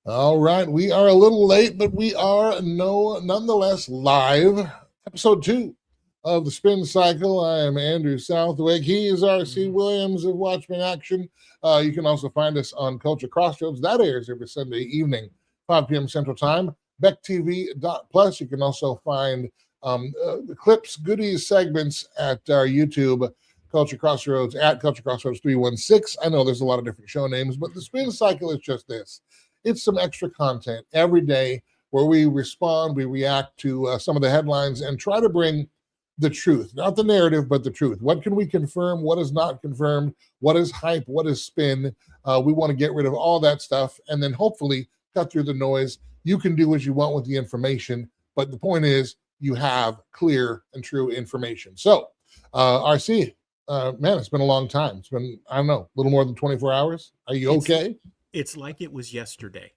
All right, we are a little late, but we are nonetheless live. Episode 2 of the Spin Cycle. I am Andrew Southwick. He is R.C. Mhm. Williams of Watchmen Action. You can also find us on Culture Crossroads. That airs every Sunday evening, 5 p.m. Central Time. BeckTV.plus. You can also find clips, goodies, segments at our YouTube Culture Crossroads at Culture Crossroads 316. I know there's a lot of different show names, but the Spin Cycle is just this. It's some extra content every day where we respond, we react to some of the headlines and try to bring the truth, not the narrative, but the truth. What can we confirm? What is not confirmed? What is hype? What is spin? We want to get rid of all that stuff and then hopefully cut through the noise. You can do what you want with the information, but the point is you have clear and true information. So, RC, man, it's been a long time. It's been, I don't know, a little more than 24 hours. Are you It's okay? it's like it was yesterday.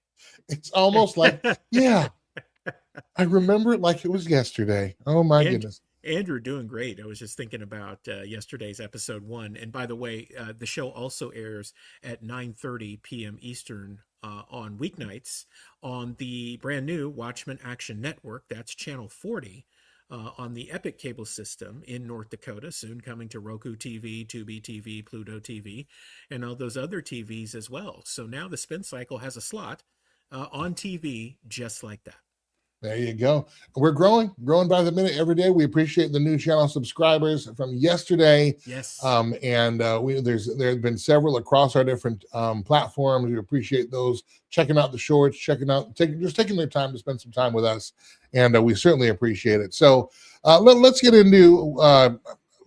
It's almost like, yeah, I remember it like it was yesterday. Oh my and goodness. Andrew doing great. I was just thinking about yesterday's episode 1. And by the way, the show also airs at 9:30 p.m. Eastern on weeknights on the brand new Watchmen Action Network. That's channel 40. On the Epic cable system in North Dakota, soon coming to Roku TV, Tubi TV, Pluto TV, and all those other TVs as well. So now the Spin Cycle has a slot on TV just like that. There you go. We're growing by the minute every day. We appreciate the new channel subscribers from yesterday, Yes. and there have been several across our different platforms. We appreciate those checking out the shorts, checking out, taking their time to spend some time with us, and we certainly appreciate it. So let's get into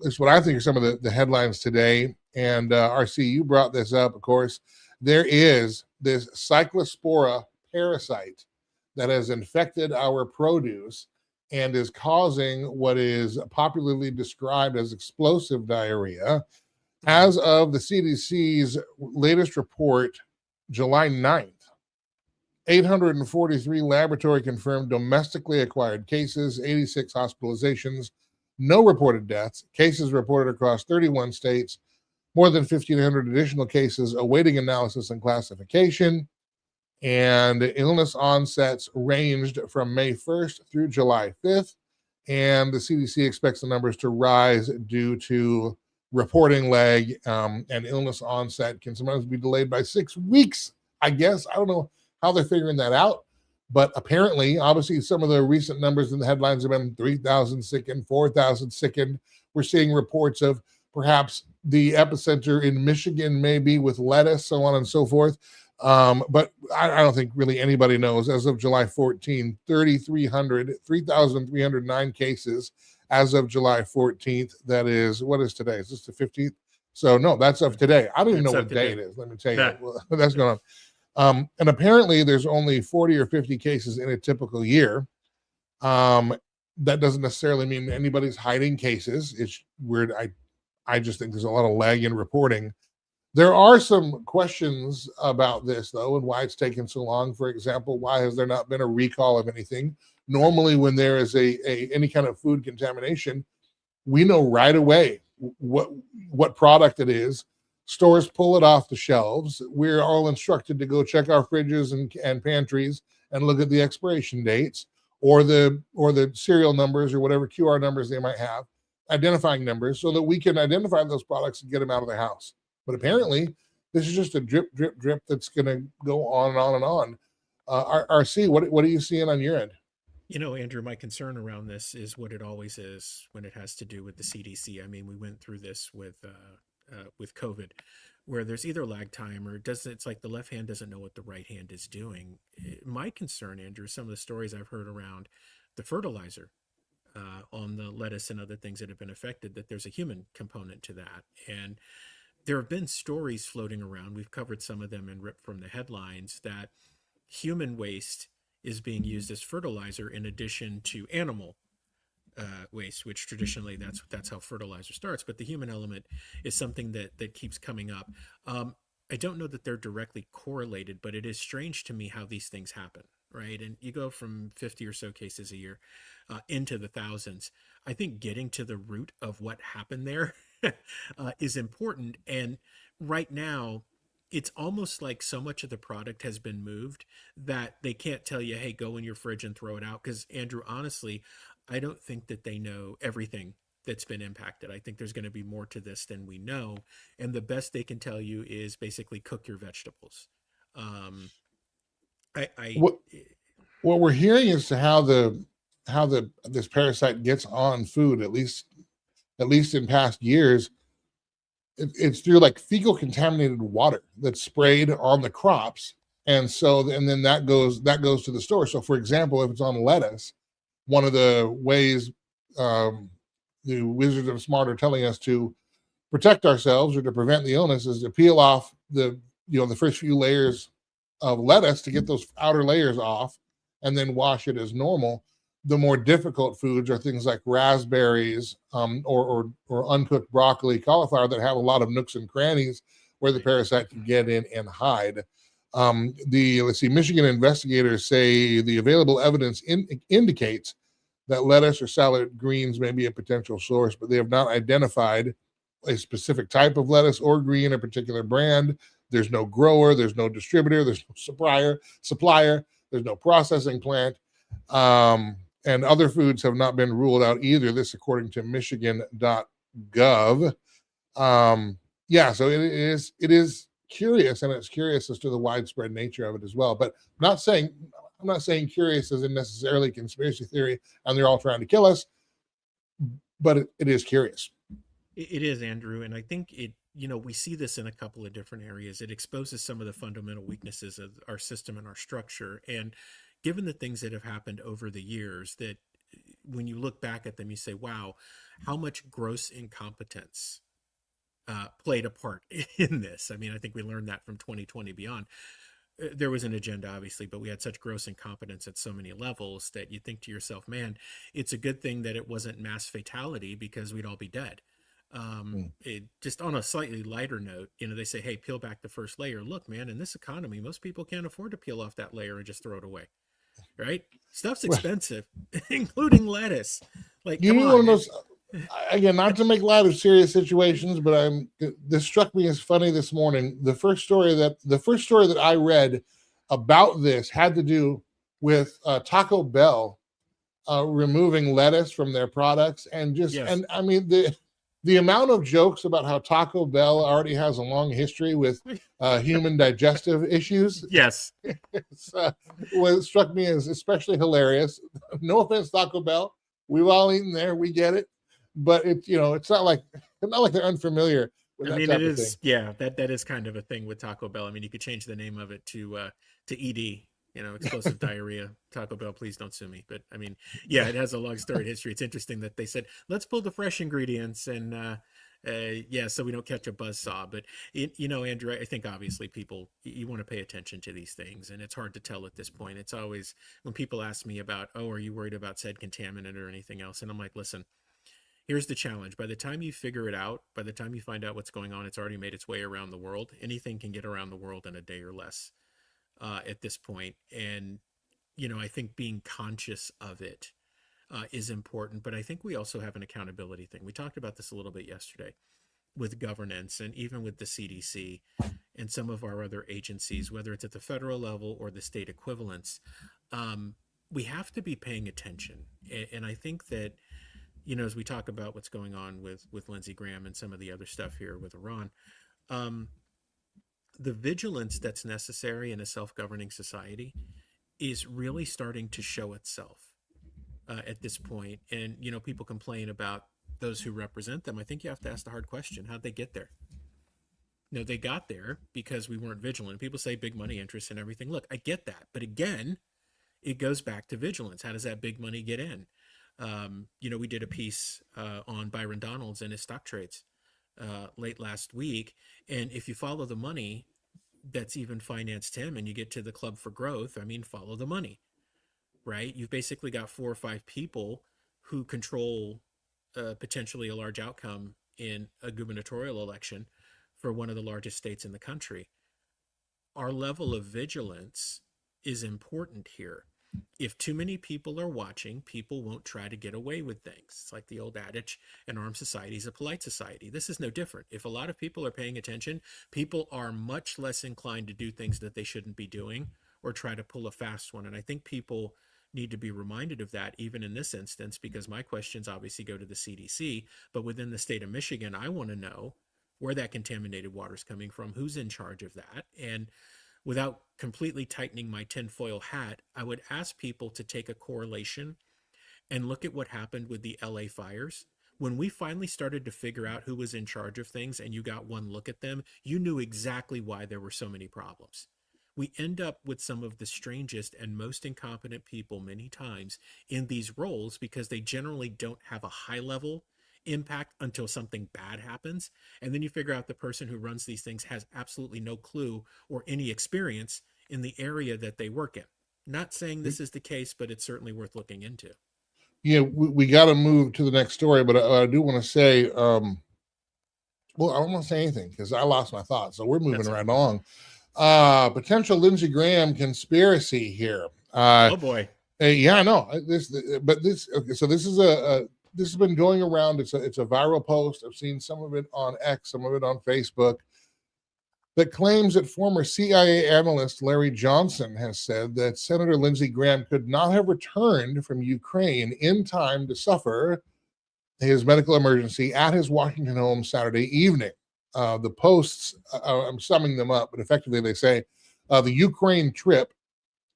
this. What I think are some of the headlines today. And RC, you brought this up, of course. There is this cyclospora parasite that has infected our produce and is causing what is popularly described as explosive diarrhea. As of the CDC's latest report, July 9th, 843 laboratory confirmed domestically acquired cases, 86 hospitalizations, no reported deaths, cases reported across 31 states, more than 1,500 additional cases awaiting analysis and classification. And illness onsets ranged from May 1st through July 5th. And the CDC expects the numbers to rise due to reporting lag, and illness onset can sometimes be delayed by 6 weeks, I guess. I don't know how they're figuring that out. But apparently, obviously, some of the recent numbers in the headlines have been 3,000 sickened, 4,000 sickened. We're seeing reports of perhaps the epicenter in Michigan, maybe with lettuce, so on and so forth. But I don't think really anybody knows. As of July 14, 3,309 cases as of July 14th. That is, what is today? Is this the 15th? So, no, that's of today. I don't even know That's up what day today. it is. Let me tell you. That's going on. And apparently, there's only 40 or 50 cases in a typical year. That doesn't necessarily mean anybody's hiding cases. It's weird. I just think there's a lot of lag in reporting. There are some questions about this, though, and why it's taken so long. For example, why has there not been a recall of anything? Normally, when there is any kind of food contamination, we know right away what product it is. Stores pull it off the shelves. We're all instructed to go check our fridges and pantries and look at the expiration dates or the serial numbers or whatever QR numbers they might have, identifying numbers, so that we can identify those products and get them out of the house. But apparently, this is just a drip, drip, drip that's going to go on and on and on. RC, what are you seeing on your end? Andrew, my concern around this is what it always is when it has to do with the CDC. I mean, we went through this with COVID, where there's either lag time or it doesn't. It's like the left hand doesn't know what the right hand is doing. My concern, Andrew, some of the stories I've heard around the fertilizer on the lettuce and other things that have been affected, that there's a human component to that. And there have been stories floating around. We've covered some of them and ripped from the headlines that human waste is being used as fertilizer in addition to animal waste, which traditionally that's how fertilizer starts. But the human element is something that keeps coming up. I don't know that they're directly correlated, but it is strange to me how these things happen, right? And you go from 50 or so cases a year into the thousands. I think getting to the root of what happened there is important. And right now, it's almost like so much of the product has been moved that they can't tell you, hey, go in your fridge and throw it out. Because, Andrew, honestly, I don't think that they know everything that's been impacted. I think there's going to be more to this than we know. And the best they can tell you is basically cook your vegetables. Um, I What what we're hearing as to how the this parasite gets on food, at least in past years, it's through like fecal contaminated water that's sprayed on the crops, and then that goes to the store. So, for example, if it's on lettuce, one of the ways um, the Wizards of Smart are telling us to protect ourselves or to prevent the illness is to peel off the first few layers of lettuce to get those outer layers off, and then wash it as normal. The more difficult foods are things like raspberries, or uncooked broccoli, cauliflower, that have a lot of nooks and crannies where the right. parasite can get in and hide. The Let's see, Michigan investigators say the available evidence indicates that lettuce or salad greens may be a potential source, but they have not identified a specific type of lettuce or green, a particular brand. There's no grower, there's no distributor, there's no supplier, there's no processing plant. And other foods have not been ruled out either. This, according to Michigan.gov. Yeah, so it is curious, and it's curious as to the widespread nature of it as well. But I'm not saying curious as in necessarily conspiracy theory, and they're all trying to kill us, but it is curious. It is, Andrew, and I think we see this in a couple of different areas. It exposes some of the fundamental weaknesses of our system and our structure. And given the things that have happened over the years, that when you look back at them, you say, wow, how much gross incompetence played a part in this. I mean, I think we learned that from 2020 beyond. There was an agenda, obviously, but we had such gross incompetence at so many levels that you think to yourself, man, it's a good thing that it wasn't mass fatality because we'd all be dead. Mm. Just on a slightly lighter note, they say, hey, peel back the first layer. Look, man, in this economy, most people can't afford to peel off that layer and just throw it away, right? Stuff's Well, expensive, including lettuce. Like, you come need one on, of man. those, again, not to make light of serious situations, but this struck me as funny this morning. The first story that I read about this had to do with Taco Bell removing lettuce from their products, Yes. and I mean the amount of jokes about how Taco Bell already has a long history with human digestive issues. Yes. It's, what struck me as especially hilarious. No offense, Taco Bell, we've all eaten there, we get it, but it's not like they're unfamiliar with I that mean, it type of thing. is, yeah, that is kind of a thing with Taco Bell. I mean, you could change the name of it to ED, explosive diarrhea. Taco Bell, please don't sue me. But I mean, yeah, it has a long storied history. It's interesting that they said, let's pull the fresh ingredients and yeah, so we don't catch a buzz saw. But Andrew, I think obviously people, you want to pay attention to these things, and it's hard to tell at this point. It's always when people ask me about, oh, are you worried about said contaminant or anything else? And I'm like, listen, here's the challenge. By the time you figure it out, by the time you find out what's going on, it's already made its way around the world. Anything can get around the world in a day or less at this point. And, I think being conscious of it is important. But I think we also have an accountability thing. We talked about this a little bit yesterday with governance and even with the CDC and some of our other agencies, whether it's at the federal level or the state equivalents. We have to be paying attention. And I think that as we talk about what's going on with Lindsey Graham and some of the other stuff here with Iran, um, the vigilance that's necessary in a self-governing society is really starting to show itself at this point. And people complain about those who represent them. I think you have to ask the hard question: how'd they get there? They got there because we weren't vigilant. People say big money interests and everything. Look, I get that, but again, it goes back to vigilance. How does that big money get in? We did a piece on Byron Donalds and his stock trades late last week. And if you follow the money that's even financed him and you get to the Club for Growth, I mean, follow the money, right? You've basically got 4 or 5 people who control potentially a large outcome in a gubernatorial election for one of the largest states in the country. Our level of vigilance is important here. If too many people are watching, people won't try to get away with things. It's like the old adage, an armed society is a polite society. This is no different. If a lot of people are paying attention, people are much less inclined to do things that they shouldn't be doing or try to pull a fast one. And I think people need to be reminded of that, even in this instance, because my questions obviously go to the CDC. But within the state of Michigan, I want to know where that contaminated water is coming from, who's in charge of that. And without completely tightening my tinfoil hat, I would ask people to take a correlation and look at what happened with the LA fires. When we finally started to figure out who was in charge of things and you got one look at them, you knew exactly why there were so many problems. We end up with some of the strangest and most incompetent people many times in these roles because they generally don't have a high level impact until something bad happens. And then you figure out the person who runs these things has absolutely no clue or any experience in the area that they work in. Not saying this is the case, but it's certainly worth looking into. Yeah, we got to move to the next story, but I do want to say, well, I don't want to say anything because I lost my thoughts. So we're moving right along. Potential Lindsey Graham conspiracy here. Oh boy. Yeah, I know this, but this. Okay, so this is this has been going around. It's a viral post. I've seen some of it on X, some of it on Facebook, that claims that former CIA analyst Larry Johnson has said that Senator Lindsey Graham could not have returned from Ukraine in time to suffer his medical emergency at his Washington home Saturday evening. The posts, I'm summing them up, but effectively they say the Ukraine trip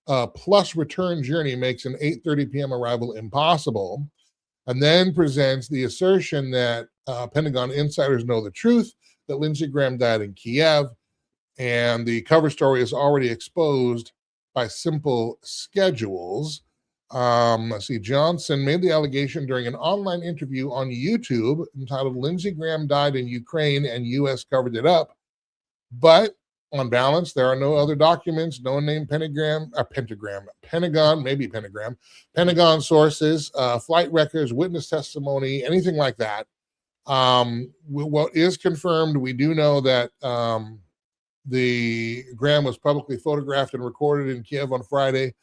plus return journey makes an 8:30 p.m. arrival impossible, and then presents the assertion that Pentagon insiders know the truth, that Lindsey Graham died in Kiev, and the cover story is already exposed by simple schedules. Let's see, Johnson made the allegation during an online interview on YouTube entitled Lindsey Graham Died in Ukraine and U.S. Covered It Up. But on balance, there are no other documents, no name Pentagon, Pentagon sources, flight records, witness testimony, anything like that. What is confirmed, we do know that the Graham was publicly photographed and recorded in Kiev on Friday,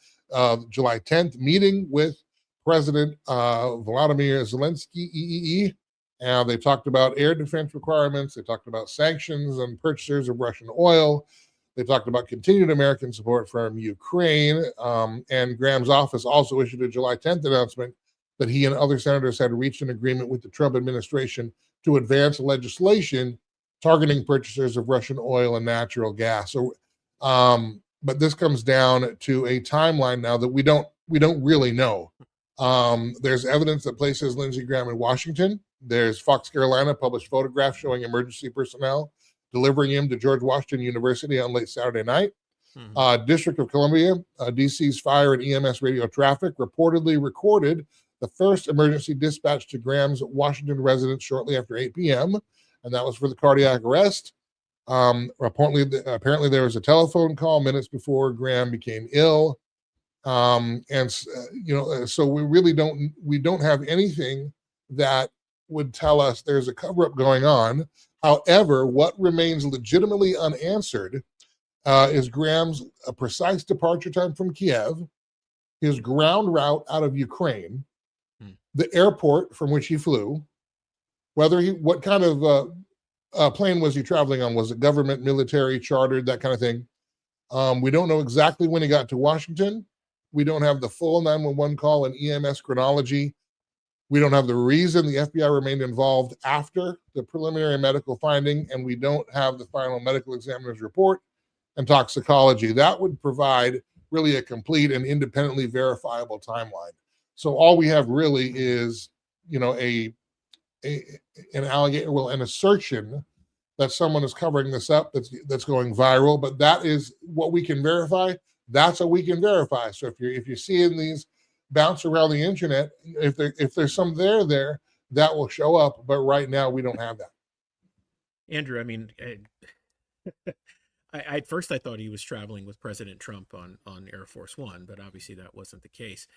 July 10th, meeting with President Volodymyr Zelensky, and they talked about air defense requirements. They talked about sanctions on purchasers of Russian oil. They talked about continued American support from Ukraine. And Graham's office also issued a July 10th announcement that he and other senators had reached an agreement with the Trump administration to advance legislation targeting purchasers of Russian oil and natural gas. So, but this comes down to a timeline now that we don't really know. There's evidence that places Lindsey Graham in Washington. There's Fox Carolina published photographs showing emergency personnel delivering him to George Washington University on late Saturday night. District of Columbia, DC's fire and EMS radio traffic reportedly recorded the first emergency dispatch to Graham's Washington residence shortly after 8 p.m., and that was for the cardiac arrest. Apparently there was a telephone call minutes before Graham became ill. So we really don't have anything that would tell us there's a cover-up going on. However, what remains legitimately unanswered is Graham's precise departure time from Kiev, his ground route out of Ukraine, the airport from which he flew, what kind of plane was he traveling on? Was it government, military, chartered, that kind of thing? We don't know exactly when he got to Washington. We don't have the full 911 call and EMS chronology. We don't have the reason the FBI remained involved after the preliminary medical finding, and we don't have the final medical examiner's report and toxicology. That would provide really a complete and independently verifiable timeline. So all we have really is, an assertion that someone is covering this up that's going viral, but that is what we can verify. That's what we can verify. So if you're seeing these bounce around the internet, if there's some there, that will show up. But right now we don't have that. Andrew, I mean, I at first I thought he was traveling with President Trump on Air Force One, but obviously that wasn't the case.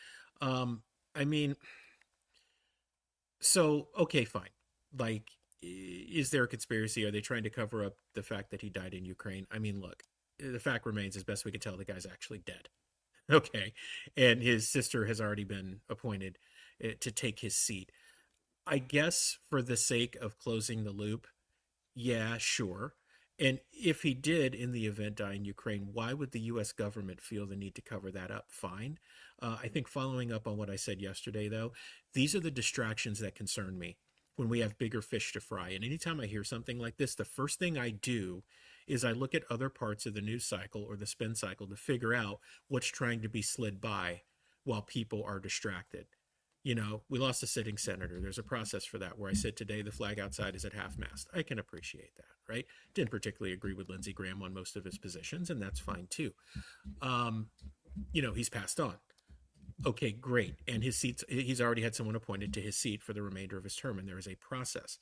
So okay, fine. Like, is there a conspiracy? Are they trying to cover up the fact that he died in Ukraine? I mean, look, the fact remains, as best we can tell, the guy's actually dead. Okay. And his sister has already been appointed to take his seat. I guess for the sake of closing the loop, yeah, sure. And if he did in the event die in Ukraine, why would the US government feel the need to cover that up? Fine. I think following up on what I said yesterday, though, these are the distractions that concern me when we have bigger fish to fry. And anytime I hear something like this, the first thing I do is I look at other parts of the news cycle or the spin cycle to figure out what's trying to be slid by while people are distracted. We lost a sitting senator. There's a process for that where I said today the flag outside is at half mast. I can appreciate that, right? Didn't particularly agree with Lindsey Graham on most of his positions, and that's fine too. He's passed on. Okay, great. And his seats, he's already had someone appointed to his seat for the remainder of his term, and there is a process.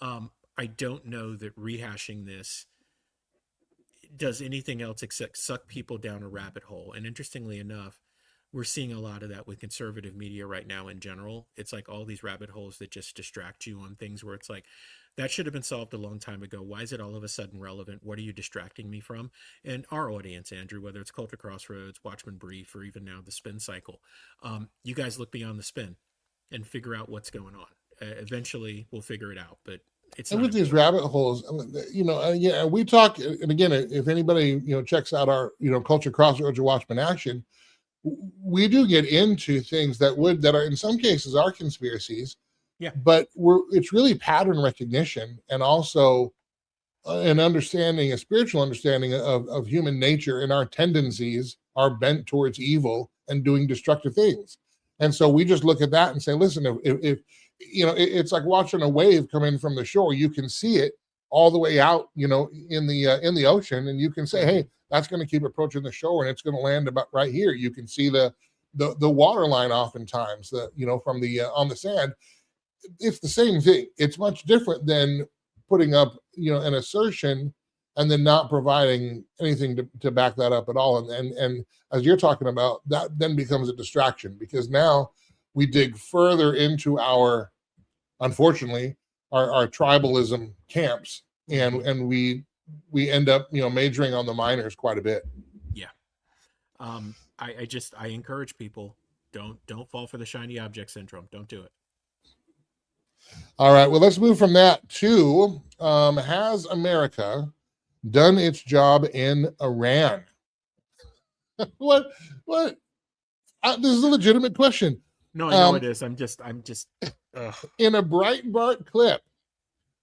I don't know that rehashing this does anything else except suck people down a rabbit hole. And interestingly enough, we're seeing a lot of that with conservative media right now in general. It's like all these rabbit holes that just distract you on things where it's like, that should have been solved a long time ago. Why is it all of a sudden relevant? What are you distracting me from? And our audience, Andrew, whether it's Culture Crossroads, Watchman Brief, or even now the Spin Cycle, you guys look beyond the spin and figure out what's going on. Eventually, we'll figure it out, but it's And not with these important. rabbit holes, yeah, we talk, and again, if anybody, checks out our, Culture Crossroads or Watchman Action, we do get into things that are in some cases are conspiracies, Yeah. but it's really pattern recognition and also an understanding, a spiritual understanding of human nature and our tendencies are bent towards evil and doing destructive things. And so we just look at that and say, listen, if it's like watching a wave come in from the shore. You can see it all the way out, in the ocean, and you can say, hey, that's going to keep approaching the shore and it's going to land about right here. You can see the water line oftentimes, from the on the sand. It's the same thing. It's much different than putting up, an assertion and then not providing anything to back that up at all. And as you're talking about, that then becomes a distraction because now we dig further into unfortunately, our tribalism camps, and we end up, majoring on the minors quite a bit. Yeah. I encourage people, don't fall for the shiny object syndrome. Don't do it. All right. Well, let's move from that to has America done its job in Iran? What? This is a legitimate question. No, I know it is. I'm just. In a Breitbart clip,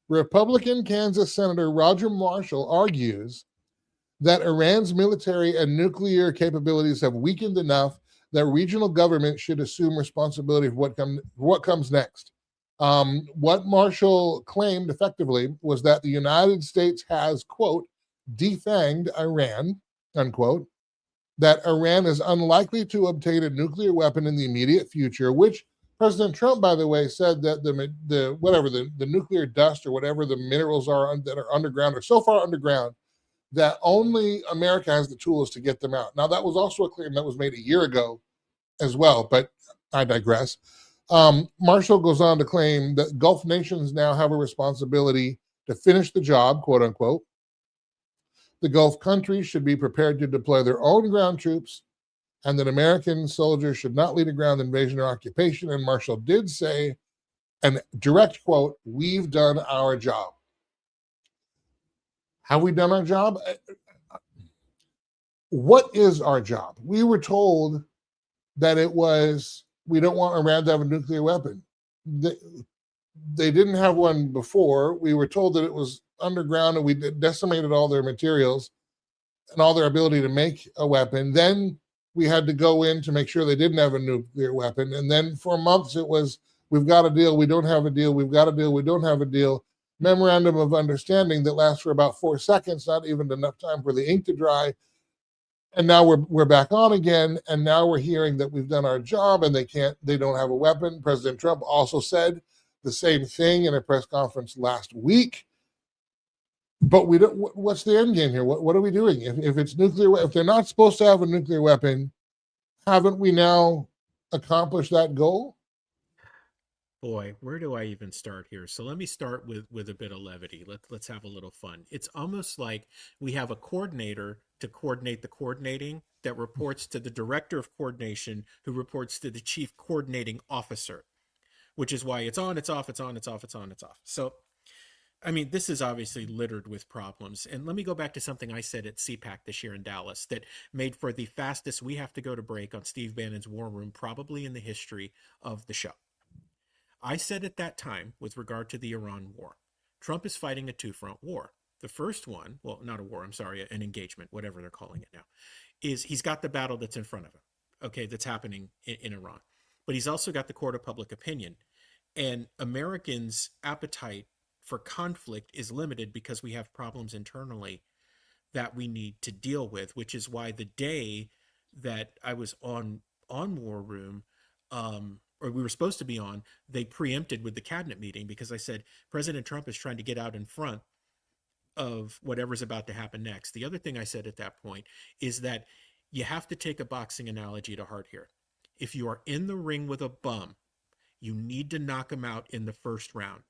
Republican Kansas Senator Roger Marshall argues that Iran's military and nuclear capabilities have weakened enough that regional government should assume responsibility for what comes next. What Marshall claimed effectively was that the United States has, quote, defanged Iran, unquote, that Iran is unlikely to obtain a nuclear weapon in the immediate future, which President Trump, by the way, said that the nuclear dust or whatever the minerals are that are underground are so far underground that only America has the tools to get them out. Now, that was also a claim that was made a year ago as well, but I digress. Marshall goes on to claim that Gulf nations now have a responsibility to finish the job, quote unquote. The Gulf countries should be prepared to deploy their own ground troops, and that American soldiers should not lead a ground invasion or occupation. And Marshall did say, and direct quote, we've done our job. Have we done our job? What is our job? We were told that we don't want Iran to have a nuclear weapon. They didn't have one before. We were told that it was underground and we decimated all their materials and all their ability to make a weapon. Then we had to go in to make sure they didn't have a nuclear weapon. And then for months it was, we've got a deal, we don't have a deal, we've got a deal, we don't have a deal. Memorandum of understanding that lasts for about 4 seconds, not even enough time for the ink to dry. And now we're back on again, and now we're hearing that we've done our job and they don't have a weapon. President Trump also said the same thing in a press conference last week. But we don't. What's the end game here? What are we doing? If it's nuclear, if they're not supposed to have a nuclear weapon, haven't we now accomplished that goal? Boy, where do I even start here? So let me start with a bit of levity. Let's have a little fun. It's almost like we have a coordinator to coordinate the coordinating that reports to the director of coordination, who reports to the chief coordinating officer, which is why it's on, it's off, it's on, it's off, it's on, it's off. So I mean, this is obviously littered with problems. And let me go back to something I said at CPAC this year in Dallas that made for the fastest we have to go to break on Steve Bannon's War Room, probably in the history of the show. I said at that time, with regard to the Iran war, Trump is fighting a two-front war. The first one, well, not a war, I'm sorry, an engagement, whatever they're calling it now, is he's got the battle that's in front of him, okay, that's happening in Iran. But he's also got the court of public opinion. And Americans' appetite for conflict is limited because we have problems internally that we need to deal with, which is why the day that I was on War Room, or we were supposed to be on, they preempted with the cabinet meeting because I said President Trump is trying to get out in front of whatever's about to happen next. The other thing I said at that point is that you have to take a boxing analogy to heart here. If you are in the ring with a bum, you need to knock him out in the first round.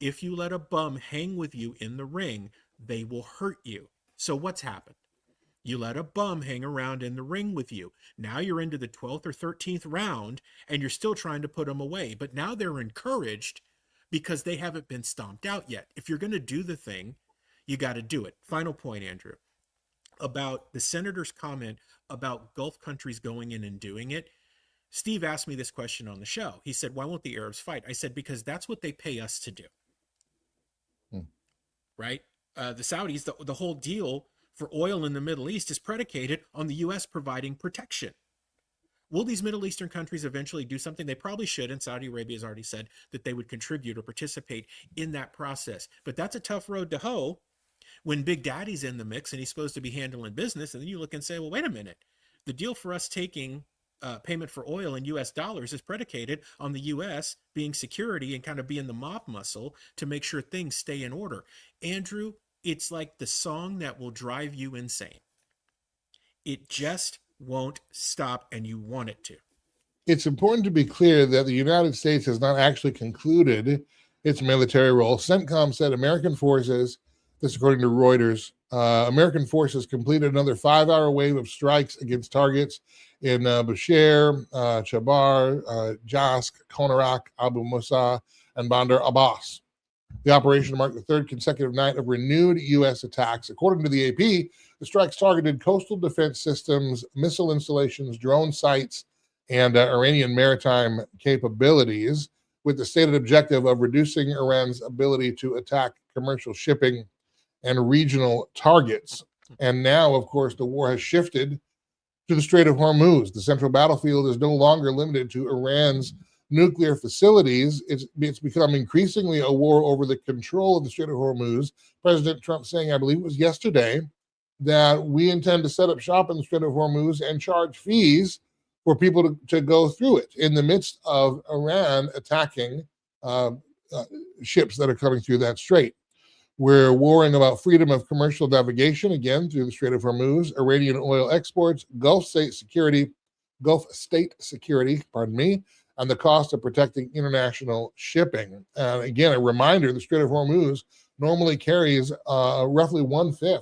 If you let a bum hang with you in the ring, they will hurt you. So what's happened? You let a bum hang around in the ring with you. Now you're into the 12th or 13th round and you're still trying to put them away. But now they're encouraged because they haven't been stomped out yet. If you're going to do the thing, you got to do it. Final point, Andrew, about the senator's comment about Gulf countries going in and doing it. Steve asked me this question on the show. He said, why won't the Arabs fight? I said, because that's what they pay us to do. Right? The Saudis, the whole deal for oil in the Middle East is predicated on the U.S. providing protection. Will these Middle Eastern countries eventually do something? They probably should, and Saudi Arabia has already said that they would contribute or participate in that process. But that's a tough road to hoe when Big Daddy's in the mix and he's supposed to be handling business. And then you look and say, well, wait a minute. The deal for us taking payment for oil in U.S. dollars is predicated on the U.S. being security and kind of being the mob muscle to make sure things stay in order. Andrew, it's like the song that will drive you insane. It just won't stop, and you want it to. It's important to be clear that the United States has not actually concluded its military role. CENTCOM said American forces, this according to Reuters, American forces completed another 5-hour wave of strikes against targets in Bushehr, Chabar, Jask, Konarak, Abu Musa, and Bandar Abbas. The operation marked the third consecutive night of renewed U.S. attacks. According to the AP, the strikes targeted coastal defense systems, missile installations, drone sites, and Iranian maritime capabilities, with the stated objective of reducing Iran's ability to attack commercial shipping and regional targets. And now, of course, the war has shifted to the Strait of Hormuz. The central battlefield is no longer limited to Iran's nuclear facilities. It's become increasingly a war over the control of the Strait of Hormuz. President Trump saying, I believe it was yesterday, that we intend to set up shop in the Strait of Hormuz and charge fees for people to go through it in the midst of Iran attacking ships that are coming through that strait. We're worrying about freedom of commercial navigation, again, through the Strait of Hormuz, Iranian oil exports, Gulf state security, and the cost of protecting international shipping. And again, a reminder, the Strait of Hormuz normally carries roughly 1/5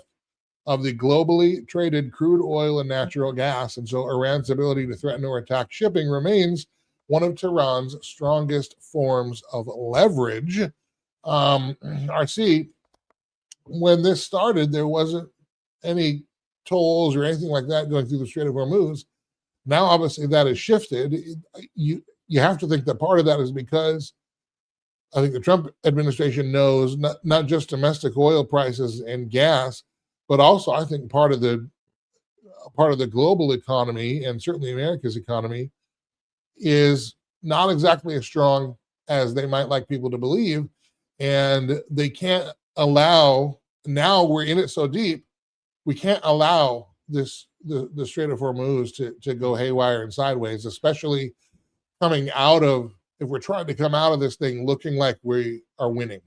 of the globally traded crude oil and natural gas. And so Iran's ability to threaten or attack shipping remains one of Tehran's strongest forms of leverage. RC, when this started, there wasn't any tolls or anything like that going through the Strait of Hormuz. Now, obviously, that has shifted. You have to think that part of that is because I think the Trump administration knows not just domestic oil prices and gas, but also I think part of the global economy and certainly America's economy is not exactly as strong as they might like people to believe, and they can't allow. Now we're in it so deep, we can't allow the Strait of Hormuz to go haywire and sideways, especially coming out of, if we're trying to come out of this thing looking like we are winning.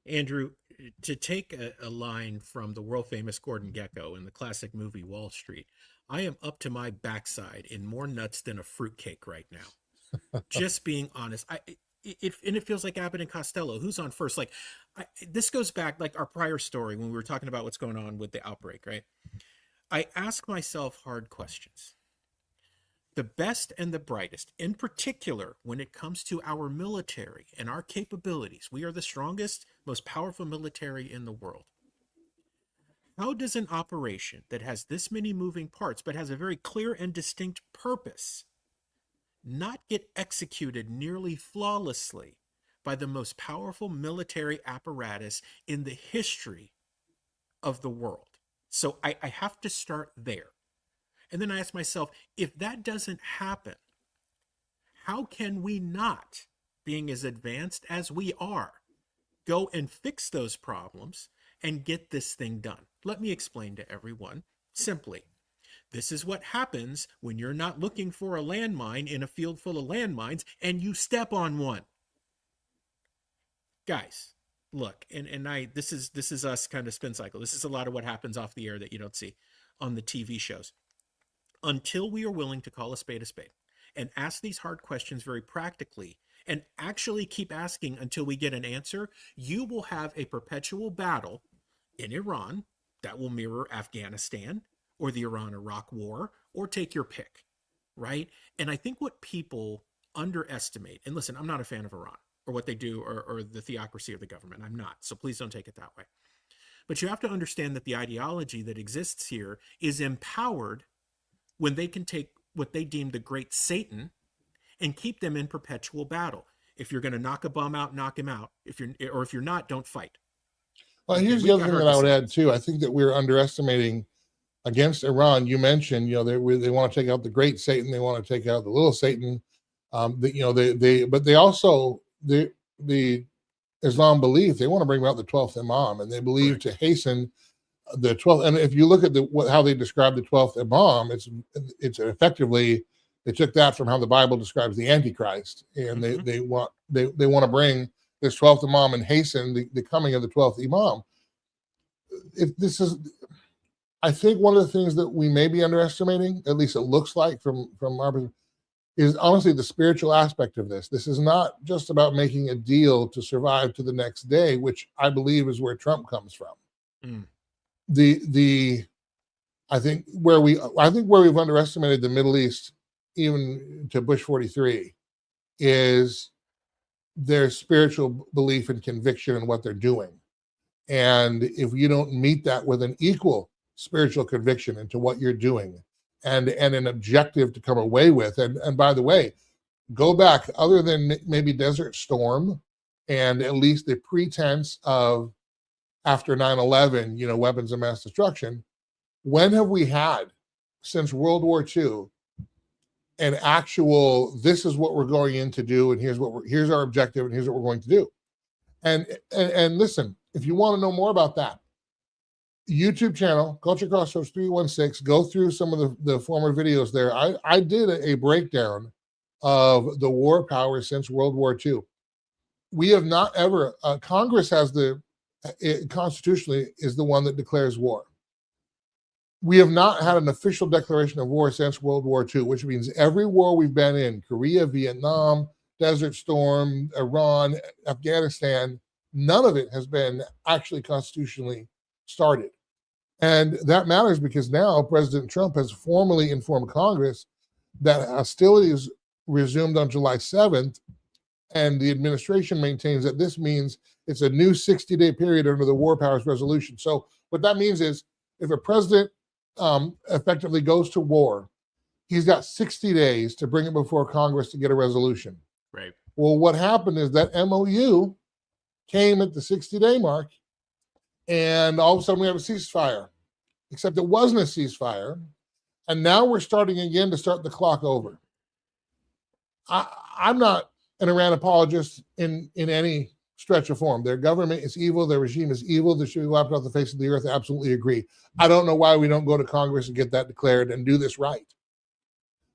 Andrew, to take a line from the world famous Gordon Gekko in the classic movie Wall Street, I am up to my backside in more nuts than a fruitcake right now. Just being honest. and it feels like Abbott and Costello. Who's on first? Like, this goes back like our prior story when we were talking about what's going on with the outbreak, right? I ask myself hard questions. The best and the brightest, in particular, when it comes to our military and our capabilities, we are the strongest, most powerful military in the world. How does an operation that has this many moving parts but has a very clear and distinct purpose not get executed nearly flawlessly by the most powerful military apparatus in the history of the world? So I have to start there. And then I ask myself, if that doesn't happen, how can we not, being as advanced as we are, go and fix those problems and get this thing done? Let me explain to everyone simply. This is what happens when you're not looking for a landmine in a field full of landmines and you step on one. Guys, look, and this is us kind of spin cycle. This is a lot of what happens off the air that you don't see on the TV shows. Until we are willing to call a spade and ask these hard questions very practically and actually keep asking until we get an answer, you will have a perpetual battle in Iran that will mirror Afghanistan or the Iran-Iraq war, or take your pick, right? And I think what people underestimate, and listen, I'm not a fan of Iran or what they do or the theocracy of the government. I'm not, so please don't take it that way. But you have to understand that the ideology that exists here is empowered when they can take what they deem the great Satan and keep them in perpetual battle. If you're going to knock a bum out, knock him out. If you're not, don't fight. Well, here's the other thing that I would add too. I think that we're underestimating against Iran. You mentioned, they want to take out the great Satan. They want to take out the little Satan. But they also, the Islam belief, they want to bring about the 12th Imam, and they believe to hasten the 12th. And if you look at how they describe the 12th Imam, it's effectively, they took that from how the Bible describes the Antichrist, and they want to bring this 12th Imam and hasten the coming of the 12th Imam. I think one of the things that we may be underestimating, at least it looks like from our perspective, is honestly the spiritual aspect of this. This is not just about making a deal to survive to the next day, which I believe is where Trump comes from. I think where we've underestimated the Middle East, even to Bush 43, is their spiritual belief and conviction in what they're doing. And if you don't meet that with an equal spiritual conviction into what you're doing and an objective to come away with, and by the way, go back, other than maybe Desert Storm and at least the pretense of after 9/11, weapons of mass destruction, when have we had since World War II an actual, this is what we're going in to do, and here's our objective, and here's what we're going to do. And listen, if you want to know more about that, YouTube channel, Culture Crossroads 316, go through some of the former videos there. I did a breakdown of the war powers since World War II. We have not ever, Congress has constitutionally is the one that declares war. We have not had an official declaration of war since World War II, which means every war we've been in, Korea, Vietnam, Desert Storm, Iran, Afghanistan, none of it has been actually constitutionally started. And that matters because now President Trump has formally informed Congress that hostilities resumed on July 7th, and the administration maintains that this means it's a new 60-day period under the War Powers Resolution. So what that means is if a president effectively goes to war, he's got 60 days to bring it before Congress to get a resolution. Right. Well, what happened is that MOU came at the 60-day mark, and all of a sudden we have a ceasefire, except it wasn't a ceasefire. And now we're starting again to start the clock over. I'm not an Iran apologist in any stretch of form. Their government is evil. Their regime is evil. They should be wiped off the face of the earth. I absolutely agree. I don't know why we don't go to Congress and get that declared and do this right.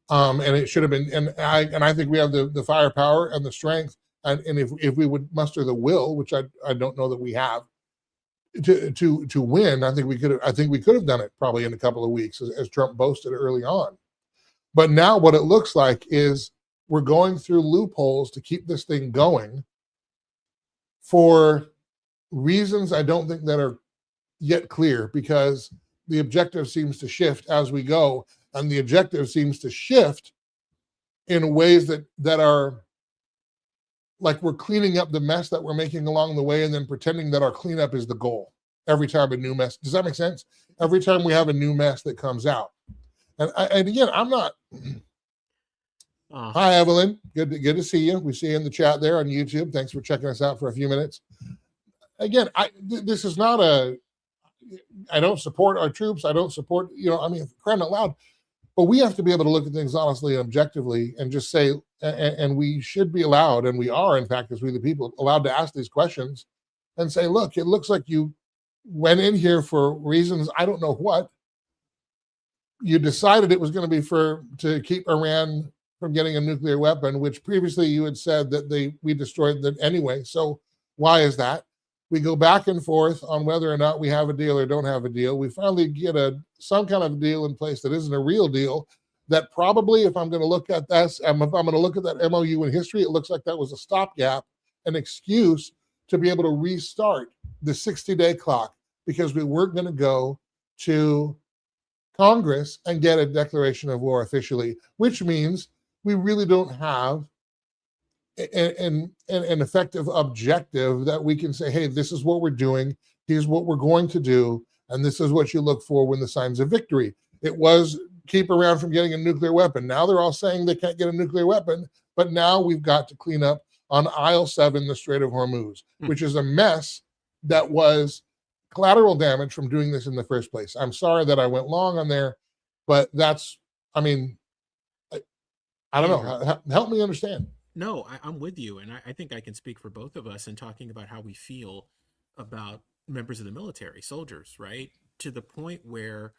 And it should have been, and I think we have the firepower and the strength, and if we would muster the will, which I don't know that we have, to win, I think we could have done it probably in a couple of weeks, as Trump boasted early on. But now what it looks like is we're going through loopholes to keep this thing going for reasons I don't think that are yet clear, because the objective seems to shift as we go, and the objective seems to shift in ways that are like we're cleaning up the mess that we're making along the way and then pretending that our cleanup is the goal every time a new mess. Does that make sense? Every time we have a new mess that comes out. And again, I'm not. Hi, Evelyn. Good to see you. We see you in the chat there on YouTube. Thanks for checking us out for a few minutes. Again, this is not I don't support our troops. I don't support, crying out loud. But we have to be able to look at things honestly and objectively and just say, and we should be allowed, and we are, in fact, as we the people, allowed to ask these questions and say, look, it looks like you went in here for reasons, I don't know what. You decided it was going to be to keep Iran from getting a nuclear weapon, which previously you had said that we destroyed them anyway. So why is that? We go back and forth on whether or not we have a deal or don't have a deal. We finally get some kind of deal in place that isn't a real deal, that probably, if I'm going to look at this, and if I'm going to look at that MOU in history, it looks like that was a stopgap, an excuse to be able to restart the 60-day clock, because we weren't going to go to Congress and get a declaration of war officially, which means we really don't have an effective objective that we can say, hey, this is what we're doing, here's what we're going to do, and this is what you look for when the signs of victory. It was keep Iran from getting a nuclear weapon. Now they're all saying they can't get a nuclear weapon, but now we've got to clean up on aisle 7, the Strait of Hormuz, which is a mess that was collateral damage from doing this in the first place. I'm sorry that I went long on there, but that's, I don't know. Help me understand. No, I'm with you. And I think I can speak for both of us in talking about how we feel about members of the military, soldiers, right? To the point where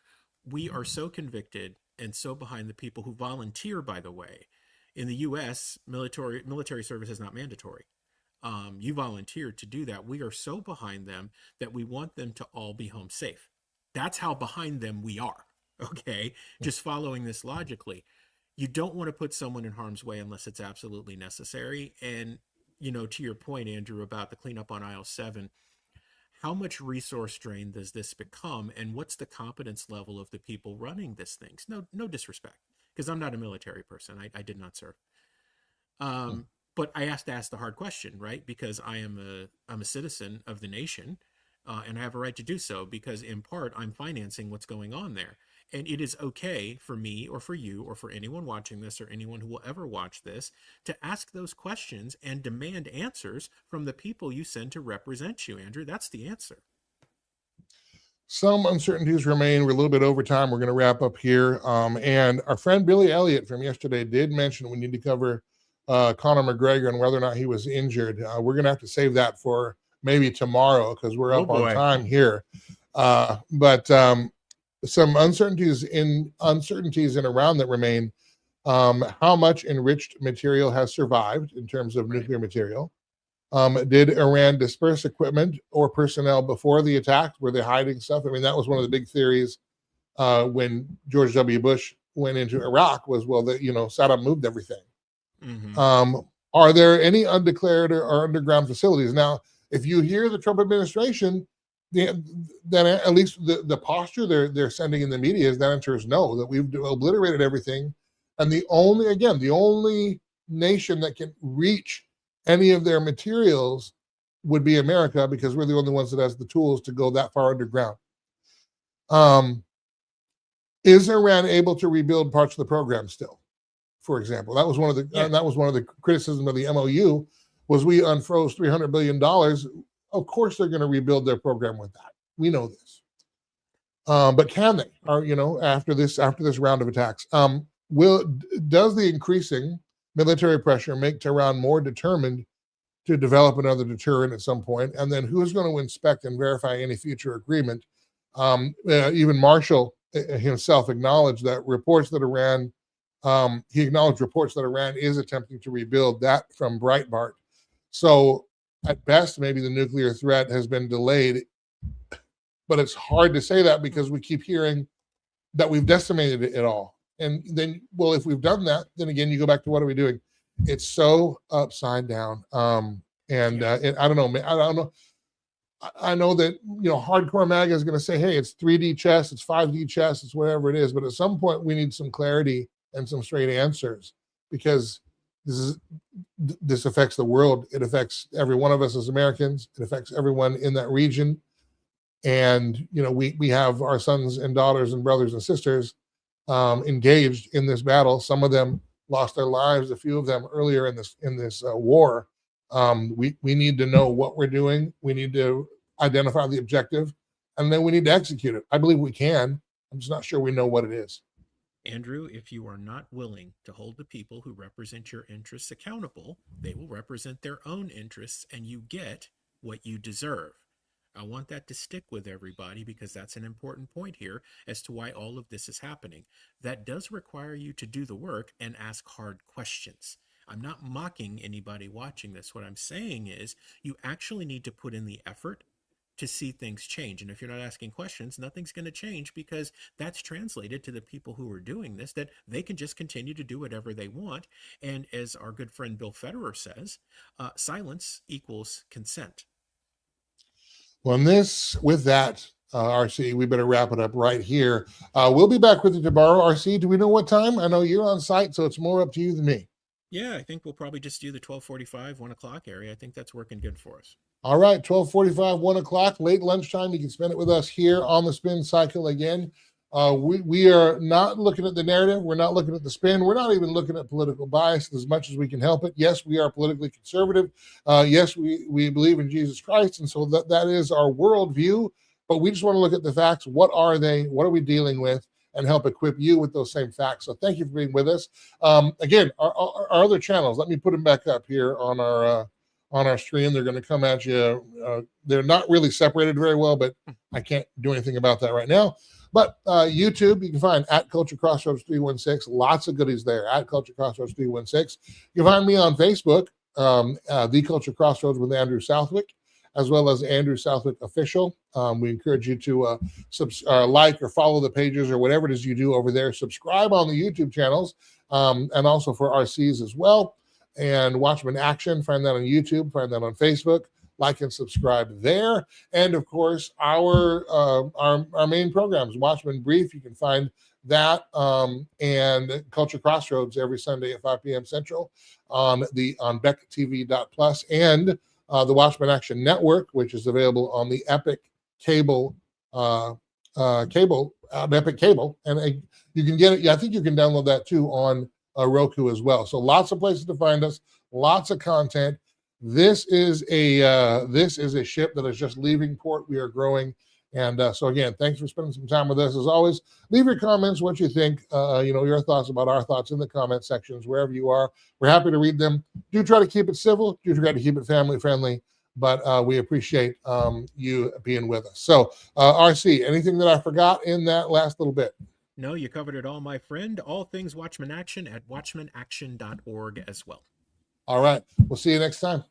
we are so convicted and so behind the people who volunteer, by the way. In the U.S., military service is not mandatory. You volunteered to do that. We are so behind them that we want them to all be home safe. That's how behind them we are, okay? Just following this logically. You don't want to put someone in harm's way unless it's absolutely necessary. And, to your point, Andrew, about the cleanup on aisle 7, how much resource drain does this become? And what's the competence level of the people running this things? No disrespect, because I'm not a military person. I did not serve. But I have to ask the hard question, right? Because I'm a citizen of the nation, and I have a right to do so because, in part, I'm financing what's going on there. And it is okay for me or for you or for anyone watching this or anyone who will ever watch this to ask those questions and demand answers from the people you send to represent you, Andrew. That's the answer. Some uncertainties remain. We're a little bit over time. We're going to wrap up here. And our friend Billy Elliott from yesterday did mention we need to cover Conor McGregor and whether or not he was injured. We're going to have to save that for maybe tomorrow because we're up on time here. But some uncertainties in Iran that remain. How much enriched material has survived in terms of nuclear material? Did Iran disperse equipment or personnel before the attack? Were they hiding stuff? I mean, that was one of the big theories when George W. Bush went into Iraq was, well, that Saddam moved everything. Mm-hmm. Are there any undeclared or underground facilities? Now, if you hear the Trump administration, then at least the posture they're sending in the media is the answer is no, that we've obliterated everything. And the only nation that can reach any of their materials would be America, because we're the only ones that has the tools to go that far underground. Is Iran able to rebuild parts of the program still? For example, that was one of the criticisms of the MOU was we unfroze $300 billion. Of course, they're going to rebuild their program with that. We know this. But can they? After this round of attacks, does the increasing military pressure make Tehran more determined to develop another deterrent at some point? And then who's going to inspect and verify any future agreement? Even Marshall himself acknowledged that reports that Iran is attempting to rebuild. That from Breitbart. So at best, maybe the nuclear threat has been delayed, but it's hard to say that because we keep hearing that we've decimated it all. And then, well, if we've done that, then again, you go back to what are we doing? It's so upside down. I don't know, man. I don't know. I know that hardcore MAGA is going to say, "Hey, it's 3D chess, it's 5D chess, it's whatever it is." But at some point, we need some clarity and some straight answers, because this affects the world. It affects every one of us as Americans. It affects everyone in that region. And we have our sons and daughters and brothers and sisters engaged in this battle. Some of them lost their lives. A few of them earlier in this war. We need to know what we're doing. We need to identify the objective, and then we need to execute it. I believe we can. I'm just not sure we know what it is. Andrew, if you are not willing to hold the people who represent your interests accountable, they will represent their own interests, and you get what you deserve. I want that to stick with everybody, because that's an important point here as to why all of this is happening. That does require you to do the work and ask hard questions. I'm not mocking anybody watching this. What I'm saying is you actually need to put in the effort to see things change. And if you're not asking questions, nothing's going to change, because that's translated to the people who are doing this, that they can just continue to do whatever they want. And as our good friend Bill Federer says, silence equals consent. Well, with that, RC, we better wrap it up right here. We'll be back with you tomorrow. RC, do we know what time? I know you're on site, so it's more up to you than me. Yeah, I think we'll probably just do the 12:45, 1 o'clock area. I think that's working good for us. All right, 12:45, 1 o'clock, late lunchtime. You can spend it with us here on the Spin Cycle again. We are not looking at the narrative. We're not looking at the spin. We're not even looking at political bias as much as we can help it. Yes, we are politically conservative. Yes, we believe in Jesus Christ, and so that is our worldview. But we just want to look at the facts. What are they? What are we dealing with? And help equip you with those same facts. So thank you for being with us. Again, our other channels, let me put them back up here on our stream. They're going to come at you. They're not really separated very well, but I can't do anything about that right now. But YouTube, you can find at Culture Crossroads 316. Lots of goodies there at Culture Crossroads 316. You can find me on Facebook, The Culture Crossroads with Andrew Southwick, as well as Andrew Southwick Official. We encourage you to like or follow the pages or whatever it is you do over there. Subscribe on the YouTube channels, and also for RCs as well. And Watchman Action, find that on YouTube, find that on Facebook. Like and subscribe there. And of course, our main programs, Watchman Brief, you can find that, and Culture Crossroads every Sunday at 5 p.m. Central on BeckTV.plus, and the Watchman Action Network, which is available on the Epic Cable, Epic Cable, and you can get it. Yeah, I think you can download that too on Roku as well. So lots of places to find us, lots of content. This is a ship that is just leaving port. We are growing. And so again, thanks for spending some time with us. As always, leave your comments, what you think, your thoughts about our thoughts in the comment sections, wherever you are. We're happy to read them. Do try to keep it civil. Do try to keep it family friendly. But we appreciate you being with us. So RC, anything that I forgot in that last little bit? No, you covered it all, my friend. All things Watchman Action at watchmanaction.org as well. All right. We'll see you next time.